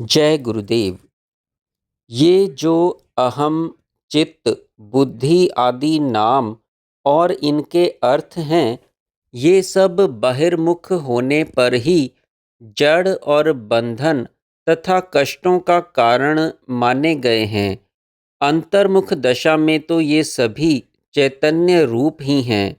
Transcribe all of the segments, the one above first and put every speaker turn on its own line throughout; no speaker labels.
जय गुरुदेव। ये जो अहम, चित्त, बुद्धि आदि नाम और इनके अर्थ हैं, ये सब बहिर्मुख होने पर ही जड़ और बंधन तथा कष्टों का कारण माने गए हैं। अंतर्मुख दशा में तो ये सभी चैतन्य रूप ही हैं।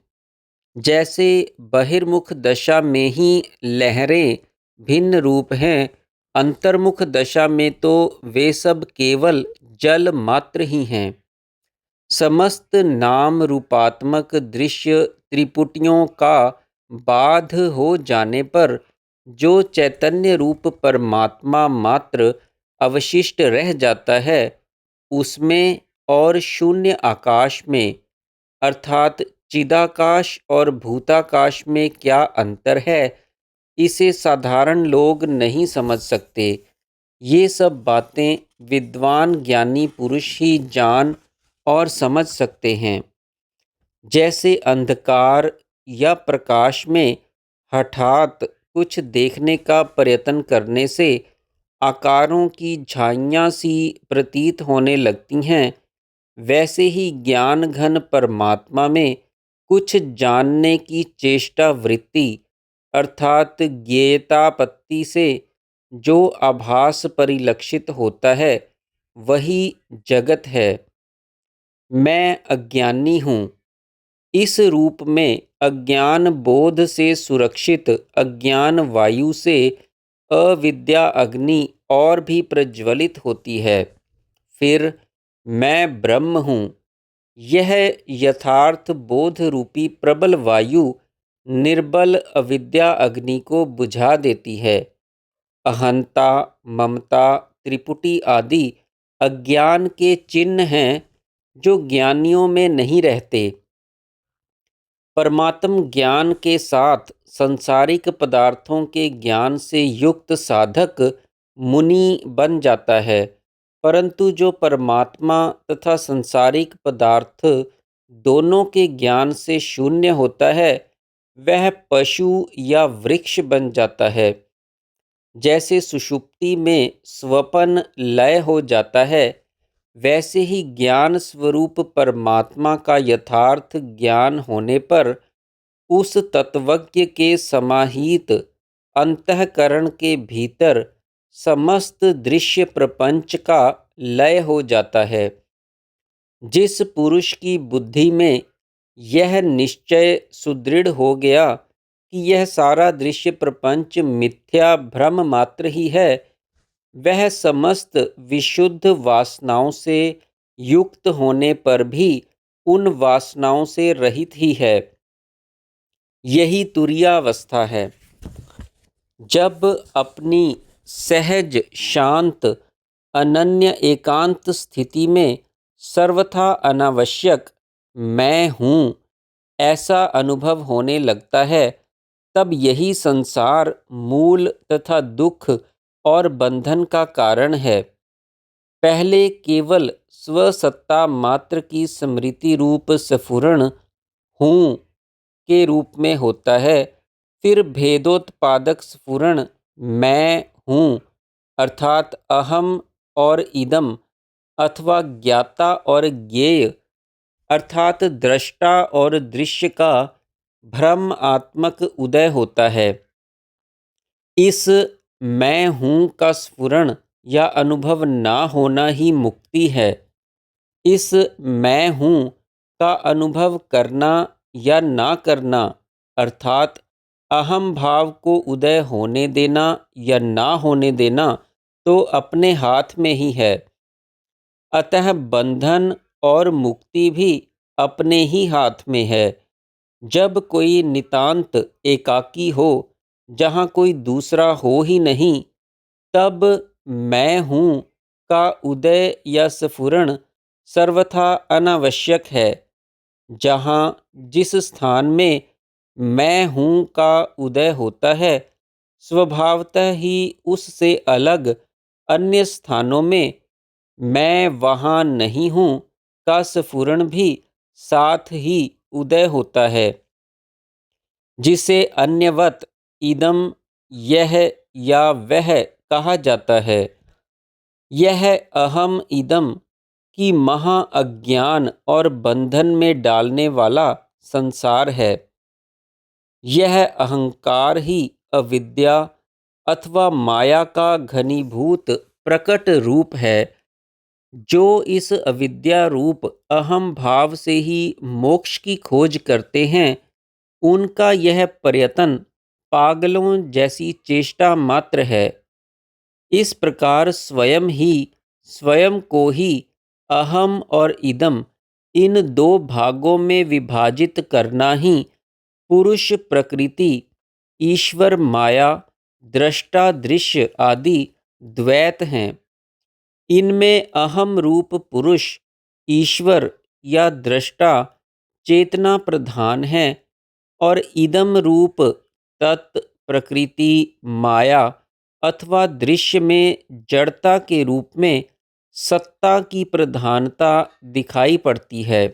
जैसे बहिर्मुख दशा में ही लहरें भिन्न रूप हैं, अंतर्मुख दशा में तो वे सब केवल जल मात्र ही हैं। समस्त नाम रूपात्मक दृश्य त्रिपुटियों का बाध हो जाने पर जो चैतन्य रूप परमात्मा मात्र अवशिष्ट रह जाता है, उसमें और शून्य आकाश में अर्थात चिदाकाश और भूताकाश में क्या अंतर है, इसे साधारण लोग नहीं समझ सकते। ये सब बातें विद्वान ज्ञानी पुरुष ही जान और समझ सकते हैं। जैसे अंधकार या प्रकाश में हठात कुछ देखने का प्रयत्न करने से आकारों की झाइयाँ सी प्रतीत होने लगती हैं, वैसे ही ज्ञान घन परमात्मा में कुछ जानने की चेष्टा वृत्ति अर्थात ज्ञेयतापत्ति से जो आभास परिलक्षित होता है, वही जगत है। मैं अज्ञानी हूँ, इस रूप में अज्ञान बोध से सुरक्षित अज्ञान वायु से अविद्या अग्नि और भी प्रज्वलित होती है। फिर मैं ब्रह्म हूँ, यह यथार्थ बोध रूपी प्रबल वायु निर्बल अविद्या अग्नि को बुझा देती है। अहंता, ममता, त्रिपुटी आदि अज्ञान के चिन्ह हैं जो ज्ञानियों में नहीं रहते। परमात्म ज्ञान के साथ संसारिक पदार्थों के ज्ञान से युक्त साधक मुनि बन जाता है, परंतु जो परमात्मा तथा संसारिक पदार्थ दोनों के ज्ञान से शून्य होता है, वह पशु या वृक्ष बन जाता है। जैसे सुषुप्ति में स्वपन लय हो जाता है, वैसे ही ज्ञान स्वरूप परमात्मा का यथार्थ ज्ञान होने पर उस तत्वज्ञ के समाहित अंतःकरण के भीतर समस्त दृश्य प्रपंच का लय हो जाता है। जिस पुरुष की बुद्धि में यह निश्चय सुदृढ़ हो गया कि यह सारा दृश्य प्रपंच मिथ्या भ्रम मात्र ही है, वह समस्त विशुद्ध वासनाओं से युक्त होने पर भी उन वासनाओं से रहित ही है। यही तुरीयावस्था है। जब अपनी सहज शांत अनन्य एकांत स्थिति में सर्वथा अनावश्यक मैं हूँ ऐसा अनुभव होने लगता है, तब यही संसार मूल तथा दुख और बंधन का कारण है। पहले केवल स्वसत्ता मात्र की स्मृति रूप स्फुरण हूँ के रूप में होता है, फिर भेदोत्पादक स्फुरण मैं हूँ अर्थात अहम और इदम अथवा ज्ञाता और ज्ञेय अर्थात दृष्टा और दृश्य का भ्रमात्मक उदय होता है। इस मैं हूँ का स्फुरण या अनुभव ना होना ही मुक्ति है। इस मैं हूँ का अनुभव करना या ना करना अर्थात अहम भाव को उदय होने देना या ना होने देना तो अपने हाथ में ही है। अतः बंधन और मुक्ति भी अपने ही हाथ में है। जब कोई नितांत एकाकी हो, जहाँ कोई दूसरा हो ही नहीं, तब मैं हूँ का उदय या स्फुरण सर्वथा अनावश्यक है। जहाँ जिस स्थान में मैं हूँ का उदय होता है, स्वभावतः ही उससे अलग अन्य स्थानों में मैं वहाँ नहीं हूँ का स्फुरण भी साथ ही उदय होता है, जिसे अन्यवत इदम यह या वह कहा जाता है। यह अहम इदम की महा अज्ञान और बंधन में डालने वाला संसार है। यह अहंकार ही अविद्या अथवा माया का घनीभूत प्रकट रूप है। जो इस अविद्या रूप अहम भाव से ही मोक्ष की खोज करते हैं, उनका यह प्रयत्न पागलों जैसी चेष्टा मात्र है। इस प्रकार स्वयं को ही अहम और इदम, इन दो भागों में विभाजित करना ही पुरुष प्रकृति, ईश्वर माया, दृष्टा दृश्य आदि द्वैत हैं। इनमें अहम रूप पुरुष, ईश्वर या दृष्टा चेतना प्रधान है, और इदम रूप तत् प्रकृति माया अथवा दृश्य में जड़ता के रूप में सत्ता की प्रधानता दिखाई पड़ती है।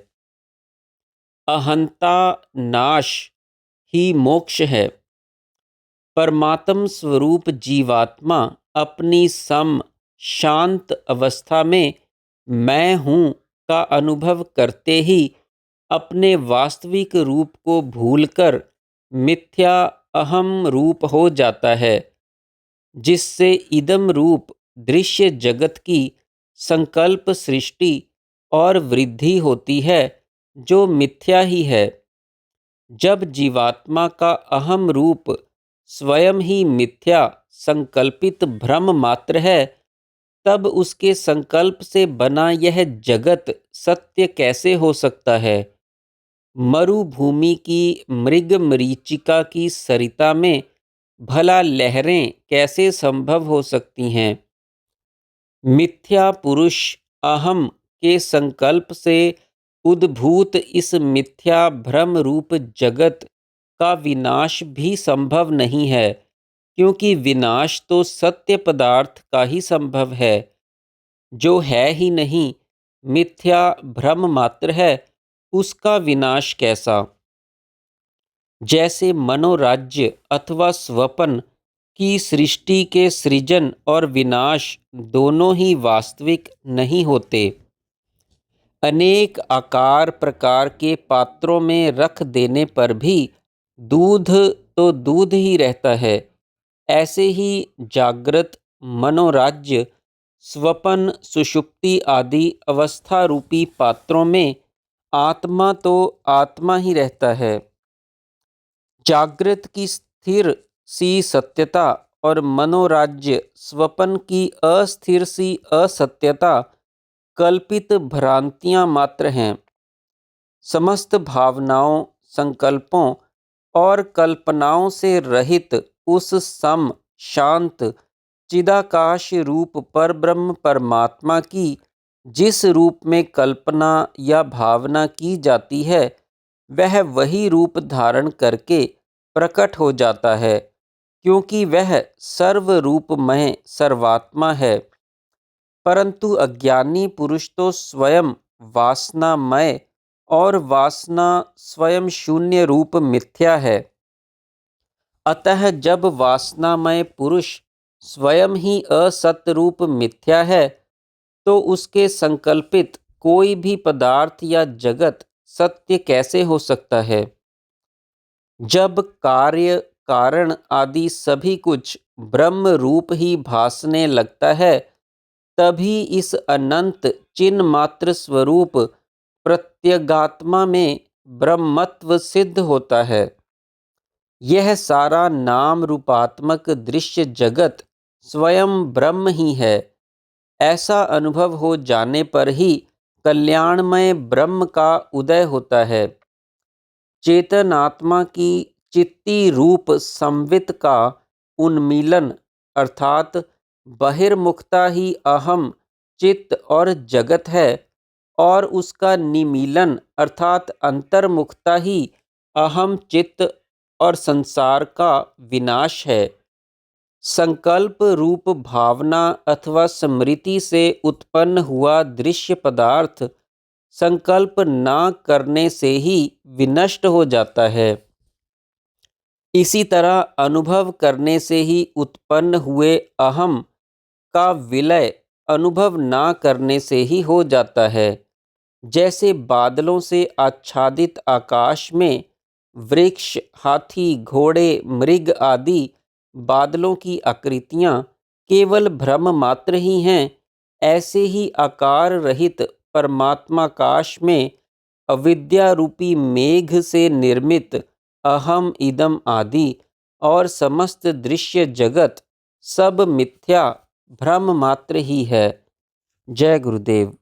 अहंता नाश ही मोक्ष है। परमात्म स्वरूप जीवात्मा अपनी शांत अवस्था में मैं हूँ का अनुभव करते ही अपने वास्तविक रूप को भूलकर मिथ्या अहम रूप हो जाता है, जिससे इदम रूप दृश्य जगत की संकल्प सृष्टि और वृद्धि होती है, जो मिथ्या ही है। जब जीवात्मा का अहम रूप स्वयं ही मिथ्या संकल्पित भ्रम मात्र है, तब उसके संकल्प से बना यह जगत सत्य कैसे हो सकता है। मरुभूमि की मृग मरीचिका की सरिता में भला लहरें कैसे संभव हो सकती हैं। मिथ्या पुरुष अहम के संकल्प से उद्भूत इस मिथ्या भ्रम रूप जगत का विनाश भी संभव नहीं है, क्योंकि विनाश तो सत्य पदार्थ का ही संभव है। जो है ही नहीं, मिथ्या भ्रम मात्र है, उसका विनाश कैसा। जैसे मनोराज्य अथवा स्वप्न की सृष्टि के सृजन और विनाश दोनों ही वास्तविक नहीं होते। अनेक आकार प्रकार के पात्रों में रख देने पर भी दूध तो दूध ही रहता है। ऐसे ही जागृत, मनोराज्य, स्वपन, सुषुप्ति आदि अवस्था रूपी पात्रों में आत्मा तो आत्मा ही रहता है। जागृत की स्थिर सी सत्यता और मनोराज्य स्वपन की अस्थिर सी असत्यता कल्पित भ्रांतियां मात्र हैं। समस्त भावनाओं, संकल्पों और कल्पनाओं से रहित उस शांत चिदाकाश रूप परब्रह्म परमात्मा की जिस रूप में कल्पना या भावना की जाती है, वह वही रूप धारण करके प्रकट हो जाता है, क्योंकि वह सर्वरूपमय सर्वात्मा है। परंतु अज्ञानी पुरुष तो स्वयं वासनामय और वासना स्वयं शून्य रूप मिथ्या है। अतः जब वासनामय पुरुष स्वयं ही असत रूप मिथ्या है, तो उसके संकल्पित कोई भी पदार्थ या जगत सत्य कैसे हो सकता है। जब कार्य कारण आदि सभी कुछ ब्रह्म रूप ही भासने लगता है, तभी इस अनंत चिन्ह मात्र स्वरूप प्रत्यगात्मा में ब्रह्मत्व सिद्ध होता है। यह सारा नाम रूपात्मक दृश्य जगत स्वयं ब्रह्म ही है। ऐसा अनुभव हो जाने पर ही कल्याणमय ब्रह्म का उदय होता है। चेतनात्मा की चित्ती रूप संवित का उन्मीलन अर्थात बहिर्मुखता ही अहम, चित्त और जगत है, और उसका निमीलन अर्थात अंतर्मुखता ही अहम, चित्त और संसार का विनाश है। संकल्प रूप भावना अथवा स्मृति से उत्पन्न हुआ दृश्य पदार्थ संकल्प ना करने से ही विनष्ट हो जाता है। इसी तरह अनुभव करने से ही उत्पन्न हुए अहम का विलय अनुभव ना करने से ही हो जाता है। जैसे बादलों से आच्छादित आकाश में वृक्ष, हाथी, घोड़े, मृग आदि बादलों की आकृतियां केवल भ्रम मात्र ही हैं, ऐसे ही आकार रहित परमात्माकाश में अविद्या रूपी मेघ से निर्मित अहम इदम आदि और समस्त दृश्य जगत सब मिथ्या भ्रम मात्र ही है। जय गुरुदेव।